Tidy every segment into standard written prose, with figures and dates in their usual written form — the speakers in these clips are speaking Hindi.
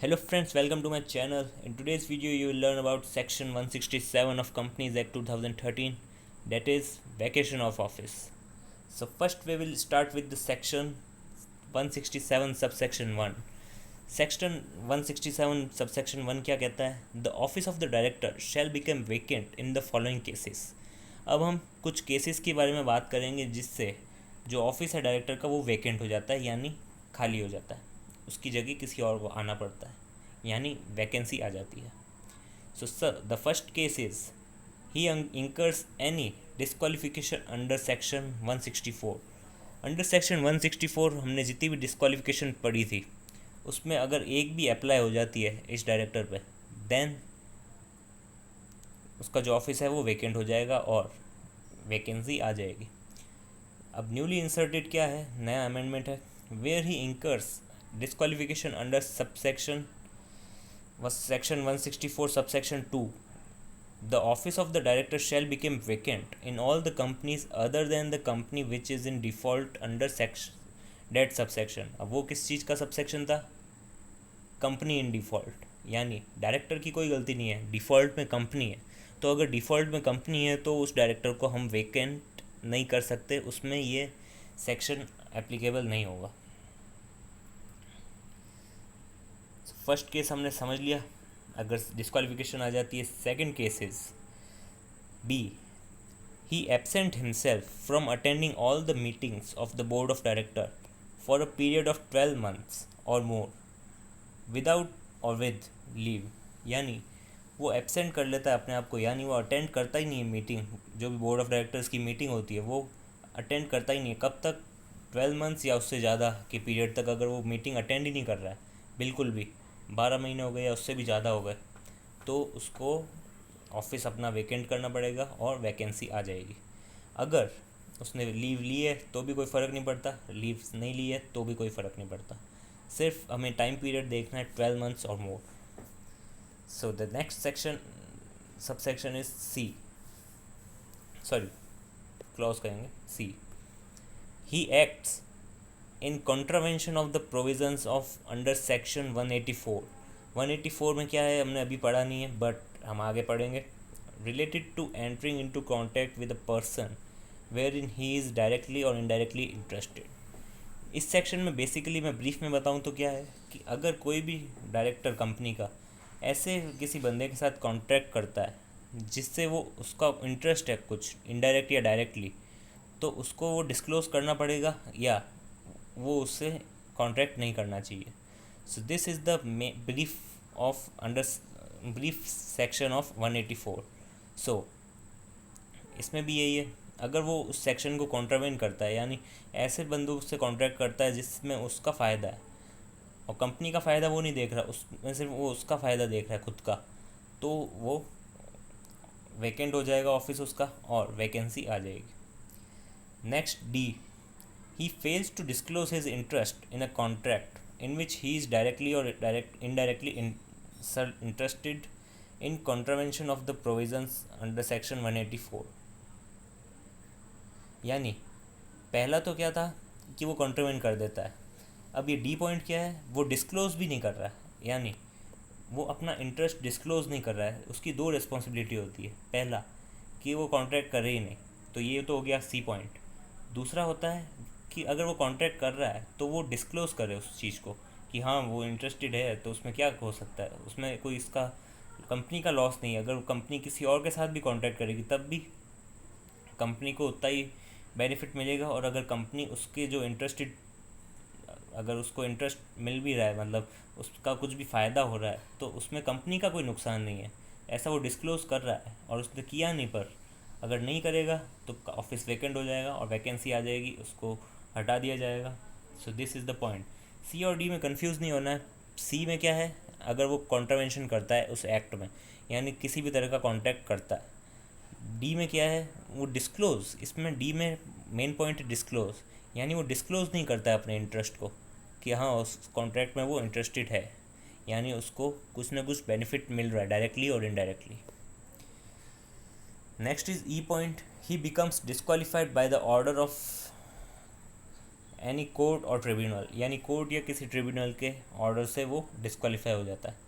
Hello friends, welcome to my channel. In today's video you will learn about section 167 of Companies Act 2013, that is vacation of office. So first we will start with the section 167 subsection 1. Section 167 subsection 1 क्या कहता है? The office of the director shall become vacant in the following cases. अब हम कुछ केसेस के बारे में बात करेंगे जिससे जो ऑफिस है डायरेक्टर का वो वेकेंट हो जाता है, यानी खाली हो जाता है, उसकी जगह किसी और को आना पड़ता है, यानी वैकेंसी आ जाती है. So sir the first case is he incurs any disqualification under section 164. Under section 164 हमने जितनी भी डिस्क्वालिफिकेशन पढ़ी थी उसमें अगर एक भी अप्लाई हो जाती है इस डायरेक्टर पे, देन उसका जो ऑफिस है वो वेकेंट हो जाएगा और वैकेंसी आ जाएगी. अब न्यूली इंसर्टेड क्या है, नया अमेंडमेंट है. Where he incurs disqualification under subsection was section 164 subsection 2, the office of the director shall become vacant in all the companies other than the company which is in default under section that subsection. अब वो किस चीज़ का सबसेक्शन था? कंपनी इन डिफ़ॉल्ट, यानी डायरेक्टर की कोई गलती नहीं है, डिफ़ॉल्ट में कंपनी है. तो अगर डिफ़ॉल्ट में कंपनी है तो उस डायरेक्टर को हम वेकेंट नहीं कर सकते, उसमें ये सेक्शन एप्लीकेबल नहीं होगा. फर्स्ट केस हमने समझ लिया, अगर डिस्क्वालिफिकेशन आ जाती है. Second case is B, he absent himself from attending all the meetings of the board of director for a period of 12 months और more without or with leave. यानी वो एब्सेंट कर लेता है अपने आप को, यानी वो अटेंड करता ही नहीं है मीटिंग, जो भी बोर्ड ऑफ डायरेक्टर्स की मीटिंग होती है वो अटेंड करता ही नहीं है. कब तक? 12 months या उससे ज़्यादा के पीरियड तक अगर वो मीटिंग अटेंड ही नहीं कर रहा है बिल्कुल भी, 12 महीने हो गए या उससे भी ज़्यादा हो गए, तो उसको ऑफिस अपना वेकेंट करना पड़ेगा और वैकेंसी आ जाएगी. अगर उसने लीव ली है तो भी कोई फ़र्क नहीं पड़ता, लीव नहीं ली है तो भी कोई फ़र्क नहीं पड़ता, सिर्फ हमें टाइम पीरियड देखना है 12 months और more. So the next section subsection is C, sorry clause कहेंगे C. He acts in contravention of the provisions of under section 184. 184 में क्या है हमने अभी पढ़ा नहीं है, बट हम आगे पढ़ेंगे. Related to entering into contact with a person where in he is directly or indirectly interested. इस सेक्शन में बेसिकली मैं ब्रीफ में बताऊं तो क्या है कि अगर कोई भी डायरेक्टर कंपनी का ऐसे किसी बंदे के साथ कॉन्ट्रैक्ट करता है जिससे वो उसका इंटरेस्ट है कुछ इनडायरेक्ट या डायरेक्टली, तो उसको वो डिस्क्लोज़ करना पड़ेगा या वो उससे कॉन्ट्रैक्ट नहीं करना चाहिए. सो this is the brief of under brief section of 184. सो इसमें भी यही है, अगर वो उस सेक्शन को कॉन्ट्रावेन करता है, यानी ऐसे बंदों से कॉन्ट्रैक्ट करता है जिसमें उसका फ़ायदा है और कंपनी का फ़ायदा वो नहीं देख रहा, उसमें सिर्फ वो उसका फ़ायदा देख रहा है खुद का, तो वो वैकेंट हो जाएगा ऑफिस उसका और वैकेंसी आ जाएगी. Next D, he fails to disclose his interest in a contract in which he is directly or indirectly interested in contravention of the provisions under section 184. यानी पहला तो क्या था कि वो कॉन्ट्रावेंट कर देता है. अब ये डी पॉइंट क्या है, वो डिस्क्लोज भी नहीं कर रहा है, यानी वो अपना इंटरेस्ट डिस्क्लोज नहीं कर रहा है. उसकी दो रिस्पॉन्सिबिलिटी होती है, पहला कि वो कॉन्ट्रैक्ट करे ही नहीं, तो ये तो हो गया सी पॉइंट. दूसरा होता है कि अगर वो कॉन्ट्रैक्ट कर रहा है तो वो डिस्क्लोज़ करे उस चीज़ को कि हाँ वो इंटरेस्टेड है, तो उसमें क्या हो सकता है, उसमें कोई इसका कंपनी का लॉस नहीं है. अगर कंपनी किसी और के साथ भी कॉन्ट्रैक्ट करेगी तब भी कंपनी को उतना ही बेनिफिट मिलेगा, और अगर कंपनी उसके जो इंटरेस्टेड, अगर उसको इंटरेस्ट मिल भी रहा है, मतलब उसका कुछ भी फ़ायदा हो रहा है, तो उसमें कंपनी का कोई नुकसान नहीं है. ऐसा वो डिस्क्लोज़ कर रहा है और उसने किया नहीं, पर अगर नहीं करेगा तो ऑफिस वैकेंट हो जाएगा और वैकेंसी आ जाएगी, उसको हटा दिया जाएगा. So this is the point. C और डी में कंफ्यूज नहीं होना है. सी में क्या है, अगर वो कॉन्ट्रावेंशन करता है उस एक्ट में, यानी किसी भी तरह का कॉन्ट्रैक्ट करता है. डी में क्या है, वो डिस्क्लोज, इसमें डी में मेन पॉइंट है डिस्क्लोज, यानी वो डिस्क्लोज नहीं करता है अपने इंटरेस्ट को कि हाँ उस कॉन्ट्रैक्ट में वो इंटरेस्टेड है, यानी उसको कुछ ना कुछ बेनिफिट मिल रहा है directly or indirectly. Next is E point, he becomes disqualified by the order of any court और ट्रिब्यूनल, यानी कोर्ट या किसी ट्रिब्यूनल के ऑर्डर से वो डिस्क्वालीफाई हो जाता है.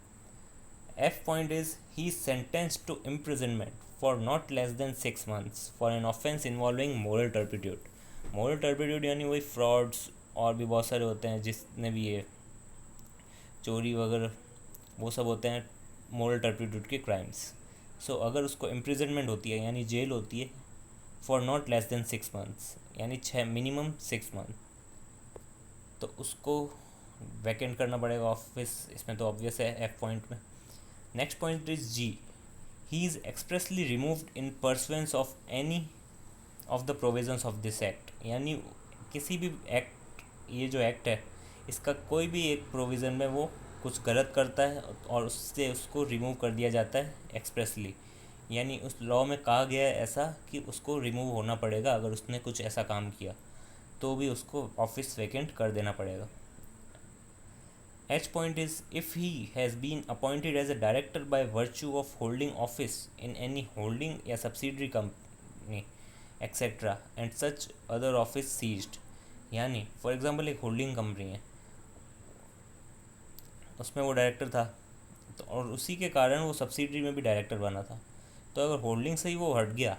F point is he is sentenced to imprisonment for not less than 6 months for an offense involving moral turpitude. moral turpitude यानी वही फ्रॉड्स और भी बहुत सारे होते हैं, जिसने भी ये चोरी वगैरह वो सब होते हैं moral turpitude के क्राइम्स. सो अगर उसको इम्प्रिजनमेंट होती है यानी जेल होती है for not less than 6 months यानी मिनिमम 6 मंथ, तो उसको वैकेंट करना पड़ेगा ऑफिस. इसमें तो ऑब्वियस है एफ पॉइंट में. Next point is G. He is expressly removed in pursuance of any of the provisions of this act, यानी किसी भी एक्ट, ये जो एक्ट है इसका कोई भी एक प्रोविज़न में वो कुछ गलत करता है और उससे उसको रिमूव कर दिया जाता है एक्सप्रेसली, यानी उस लॉ में कहा गया है ऐसा कि उसको रिमूव होना पड़ेगा. अगर उसने कुछ ऐसा काम किया तो भी उसको ऑफिस वैकेंट कर देना पड़ेगा. H point is if he has been appointed as a director by virtue of holding office in any holding या subsidiary company etc. and such other office seized, यानी फॉर एग्जांपल एक होल्डिंग कंपनी है, उसमें वो डायरेक्टर था तो और उसी के कारण वो सब्सिडरी में भी डायरेक्टर बना था. तो अगर होल्डिंग से ही वो हट गया,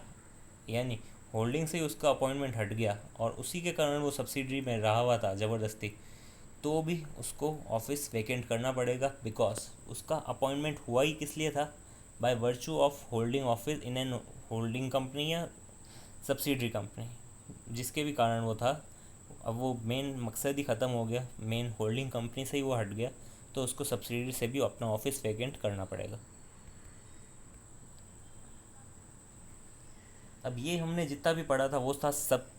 यानी होल्डिंग से ही उसका अपॉइंटमेंट हट गया और उसी के कारण वो सब्सिडरी में रहा हुआ था ज़बरदस्ती, तो भी उसको ऑफिस वैकेंट करना पड़ेगा. बिकॉज उसका अपॉइंटमेंट हुआ ही किस लिए था, by virtue of holding office in an holding company या सब्सिडरी कंपनी, जिसके भी कारण वो था. अब वो मेन मकसद ही ख़त्म हो गया, मेन होल्डिंग कंपनी से ही वो हट गया, तो उसको सब्सिडरी से भी अपना ऑफिस वैकेंट करना पड़ेगा. अब ये हमने जितना भी पढ़ा था वो था सब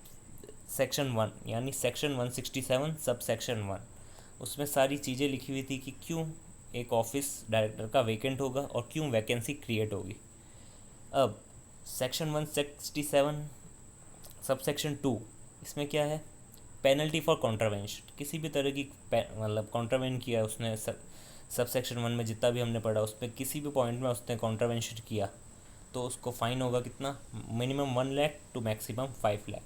सेक्शन 1 यानी सेक्शन 167 सब सेक्शन 1. उसमें सारी चीज़ें लिखी हुई थी कि क्यों एक ऑफिस डायरेक्टर का वेकेंट होगा और क्यों वैकेंसी क्रिएट होगी. अब सेक्शन 167 सब सेक्शन 2, इसमें क्या है, पेनल्टी फॉर कॉन्ट्रावेंशन. किसी भी तरह की मतलब कॉन्ट्रावेंट किया उसने, सब सेक्शन 1 में जितना भी हमने पढ़ा उसमें किसी भी पॉइंट में उसने कॉन्ट्रावेंशन किया तो उसको फ़ाइन होगा कितना, minimum 1 lakh to maximum 5 lakh,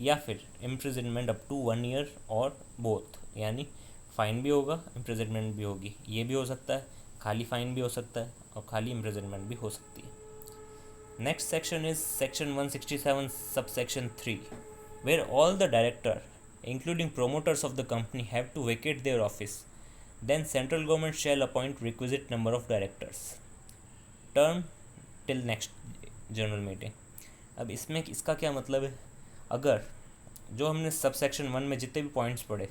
या फिर इम्प्रिजनमेंट अप टू 1 ईयर और बोथ, यानी फ़ाइन भी होगा इम्प्रिजनमेंट भी होगी. ये भी हो सकता है, खाली फ़ाइन भी हो सकता है और खाली इम्प्रिजनमेंट भी हो सकती है. Next section is section 167 sub section 3 where all the director including promoters of the company have to vacate their office. Then central government shall appoint requisite number of directors. Term till next general meeting. अब इसमें इसका क्या मतलब है, अगर जो हमने सब सेक्शन 1 में जितने भी पॉइंट्स पढ़े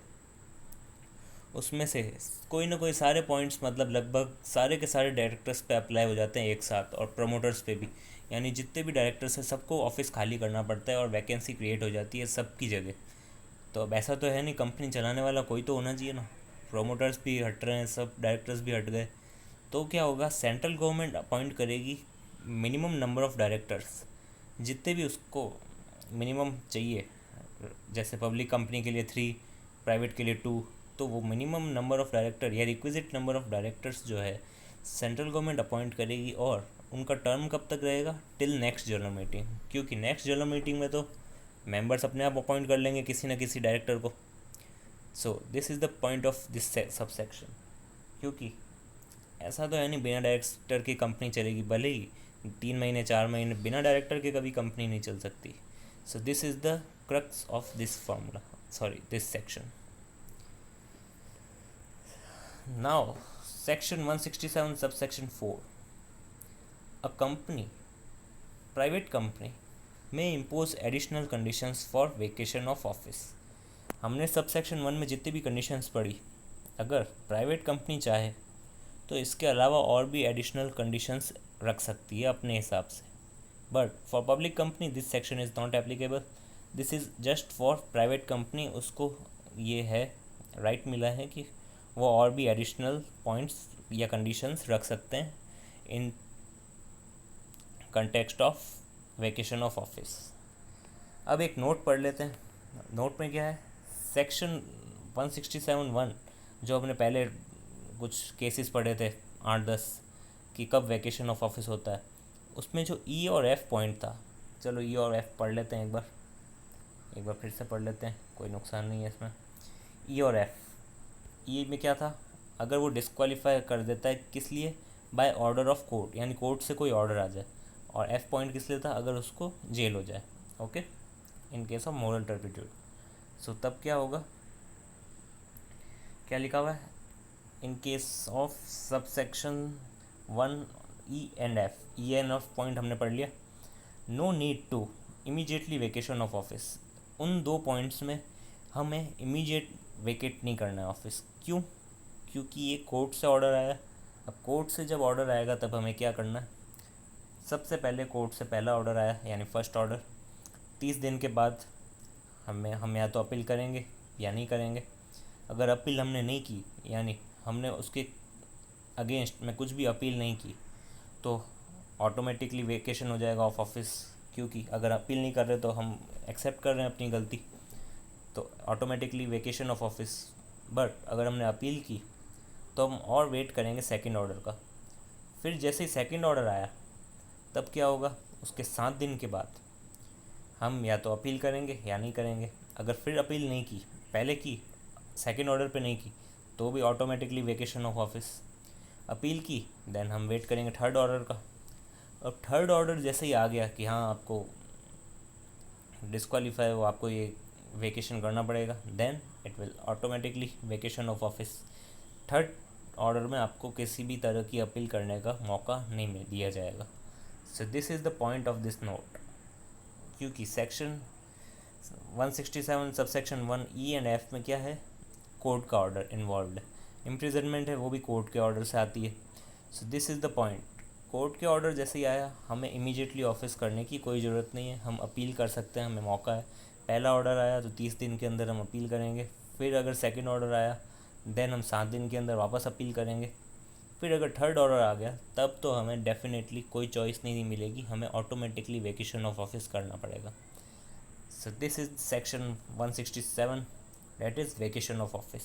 उसमें से कोई ना कोई सारे पॉइंट्स मतलब लगभग सारे के सारे डायरेक्टर्स पे अप्लाई हो जाते हैं एक साथ और प्रमोटर्स पे भी, यानी जितने भी डायरेक्टर्स हैं सबको ऑफिस खाली करना पड़ता है और वैकेंसी क्रिएट हो जाती है सबकी जगह. तो अब ऐसा तो है नहीं, कंपनी चलाने वाला कोई तो होना चाहिए ना. प्रोमोटर्स भी हट रहे हैं, सब डायरेक्टर्स भी हट गए, तो क्या होगा, सेंट्रल गवर्नमेंट अपॉइंट करेगी मिनिमम नंबर ऑफ डायरेक्टर्स जितने भी उसको मिनिमम चाहिए. जैसे पब्लिक कंपनी के लिए 3, प्राइवेट के लिए 2, तो वो मिनिमम नंबर ऑफ़ डायरेक्टर या रिक्विजिट नंबर ऑफ़ डायरेक्टर्स जो है सेंट्रल गवर्नमेंट अपॉइंट करेगी. और उनका टर्म कब तक रहेगा, टिल नेक्स्ट जनरल मीटिंग, क्योंकि नेक्स्ट जनरल मीटिंग में तो मेंबर्स अपने आप अपॉइंट कर लेंगे किसी न किसी डायरेक्टर को. सो this is the point of this sub section. क्योंकि ऐसा तो है नहीं बिना डायरेक्टर की कंपनी चलेगी, भले ही 3 महीने 4 महीने बिना डायरेक्टर के कभी कंपनी नहीं चल सकती. सो this is the crux of this formula, sorry this section. Now, section 167 subsection 4. A company, private company, may impose additional conditions for vacation of office. हमने सबसेक्शन 1 में जितनी भी कंडीशंस पढ़ी, अगर प्राइवेट कंपनी चाहे तो इसके अलावा और भी एडिशनल कंडीशंस रख सकती है अपने हिसाब से. But for public company this section is not applicable. This is just for private company. उसको ये है राइट मिला है कि वो और भी एडिशनल पॉइंट्स या कंडीशंस रख सकते हैं in context of vacation of office. अब एक नोट पढ़ लेते हैं. नोट में क्या है, सेक्शन 167(1) जो हमने पहले कुछ केसेस पढ़े थे 8-10 कि कब वेकेशन ऑफ ऑफिस होता है, उसमें जो ई और एफ पॉइंट था, चलो ई और एफ पढ़ लेते हैं एक बार. एक बार फिर से पढ़ लेते हैं, कोई नुकसान नहीं है इसमें। ई और एफ, ई में क्या था, अगर वो डिस्क्वालीफाई कर देता है किस लिए, बाय ऑर्डर ऑफ कोर्ट, यानी कोर्ट से कोई ऑर्डर आ जाए। और एफ पॉइंट किस लिए था, अगर उसको जेल हो जाए। Okay, in case of moral turpitude. So तब क्या होगा, क्या लिखा हुआ है, in case of subsection 1 E and F, E and F point हमने पढ़ लिया। No need to immediately vacation of office, उन दो पॉइंट्स में हमें इमीडिएट वेकेट नहीं करना है ऑफिस। क्यों, क्योंकि ये कोर्ट से ऑर्डर आया। अब कोर्ट से जब ऑर्डर आएगा तब हमें क्या करना है, सबसे पहले कोर्ट से पहला ऑर्डर आया यानी फर्स्ट ऑर्डर, 30 दिन के बाद हम या तो अपील करेंगे या नहीं करेंगे। अगर अपील हमने नहीं की, यानी हमने उसके अगेंस्ट में कुछ भी अपील नहीं की, तो ऑटोमेटिकली वेकेशन हो जाएगा ऑफ ऑफिस। क्योंकि अगर अपील नहीं कर रहे तो हम एक्सेप्ट कर रहे हैं अपनी गलती, तो automatically vacation of office. But अगर हमने अपील की तो हम और वेट करेंगे सेकंड ऑर्डर का। फिर जैसे ही सेकंड ऑर्डर आया तब क्या होगा, उसके 7 दिन के बाद हम या तो अपील करेंगे या नहीं करेंगे। अगर फिर अपील नहीं की, पहले की सेकंड ऑर्डर पे नहीं की, तो भी automatically vacation of office. Appeal की, देन हम वेट करेंगे थर्ड ऑर्डर का। अब थर्ड ऑर्डर जैसे ही आ गया कि हाँ आपको डिस्क्वालीफाई हो, आपको ये वेकेशन करना पड़ेगा, then it will automatically vacation of office. Third order में आपको किसी भी तरह की अपील करने का मौका नहीं मिल दिया जाएगा। So this is the point of this note. क्योंकि section 167 subsection 1 E and F में क्या है, कोर्ट का ऑर्डर इन्वॉल्व है, इम्प्रिजनमेंट है वो भी कोर्ट के ऑर्डर से आती है। सो this is the point, court के ऑर्डर जैसे ही आया हमें इमीडिएटली ऑफिस करने की कोई ज़रूरत नहीं है, हम अपील कर सकते हैं, हमें मौका है। पहला ऑर्डर आया तो 30 दिन के अंदर हम अपील करेंगे। फिर अगर सेकंड ऑर्डर आया देन हम 7 दिन के अंदर वापस अपील करेंगे। फिर अगर थर्ड ऑर्डर आ गया तब तो हमें डेफिनेटली कोई चॉइस नहीं मिलेगी, हमें ऑटोमेटिकली वेकेशन ऑफ ऑफिस करना पड़ेगा। So this is section 167, that is vacation of office.